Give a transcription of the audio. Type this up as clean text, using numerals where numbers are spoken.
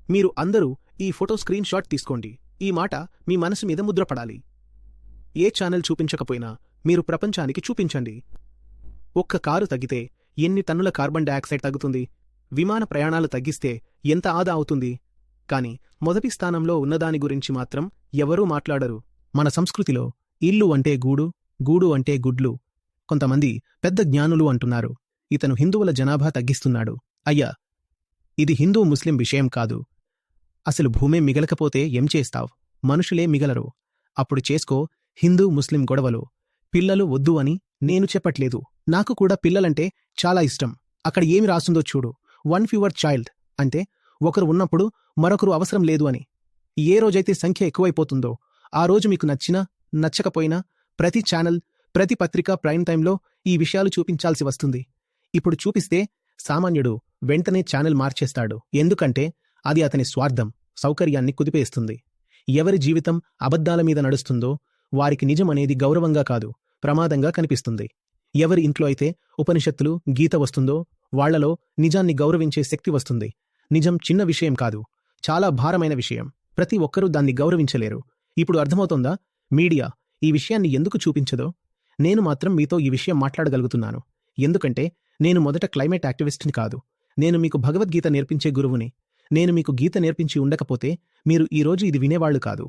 మీరు అందరూ ఈ ఫోటో స్క్రీన్ షాట్ తీసుకోండి. ఈ మాట మీ మనసు మీద ముద్రపడాలి. ఏ ఛానల్ చూపించకపోయినా మీరు ప్రపంచానికి చూపించండి. ఒక్క కారు తగ్గితే ఎన్ని టన్నుల కార్బన్ డయాక్సైడ్ తగ్గుతుంది? విమాన ప్రయాణాలు తగ్గిస్తే ఎంత ఆదా అవుతుంది? కాని మొదటి స్థానంలో ఉన్నదాని గురించి మాత్రం ఎవరూ మాట్లాడరు. మన సంస్కృతిలో ఇల్లు అంటే గూడు, గూడు అంటే గుడ్లు. కొంతమంది పెద్ద జ్ఞానులు అంటున్నారు, ఇతను హిందువుల జనాభా తగ్గిస్తున్నాడు. అయ్యా, ఇది హిందూ ముస్లిం విషయం కాదు. అసలు భూమే మిగలకపోతే ఏం చేస్తావ్? మనుషులే మిగలరు. అప్పుడు చేసుకో హిందూ ముస్లిం గొడవలు. పిల్లలు వద్దు అని నేను చెప్పట్లేదు. నాకు కూడా పిల్లలంటే చాలా ఇష్టం. అక్కడ ఏమి రాస్తుందో చూడు, 1 fewer child అంటే ఒకరు ఉన్నప్పుడు మరొకరు అవసరం లేదు అని. ఏ రోజైతే సంఖ్య ఎక్కువైపోతుందో ఆ రోజు మీకు నచ్చినా నచ్చకపోయినా ప్రతి ఛానల్, ప్రతి పత్రిక ప్రైమ్ టైంలో ఈ విషయాలు చూపించాల్సి వస్తుంది. ఇప్పుడు చూపిస్తే సామాన్యుడు వెంటనే ఛానల్ మార్చేస్తాడు. ఎందుకంటే అది అతని స్వార్థం, సౌకర్యాన్ని కుదిపేస్తుంది. ఎవరి జీవితం అబద్ధాల మీద నడుస్తుందో వారికి నిజం అనేది గౌరవంగా కాదు, ప్రమాదంగా కనిపిస్తుంది. ఎవరి ఇంట్లో అయితే ఉపనిషత్తులు, గీత వస్తుందో వాళ్లలో నిజాన్ని గౌరవించే శక్తి వస్తుంది. నిజం చిన్న విషయం కాదు, చాలా భారమైన విషయం. ప్రతి ఒక్కరూ దాన్ని గౌరవించలేరు. ఇప్పుడు అర్థమవుతోందా మీడియా ఈ విషయాన్ని ఎందుకు చూపించదో? నేను మాత్రం మీతో ఈ విషయం మాట్లాడగలుగుతున్నాను ఎందుకంటే నేను మొదట క్లైమేట్ యాక్టివిస్ట్ని కాదు. నేను మీకు భగవద్గీత నేర్పించే గురువుని. నేను మీకు గీత నేర్పించి ఉండకపోతే మీరు ఈరోజు ఇది వినేవాళ్లు కాదు.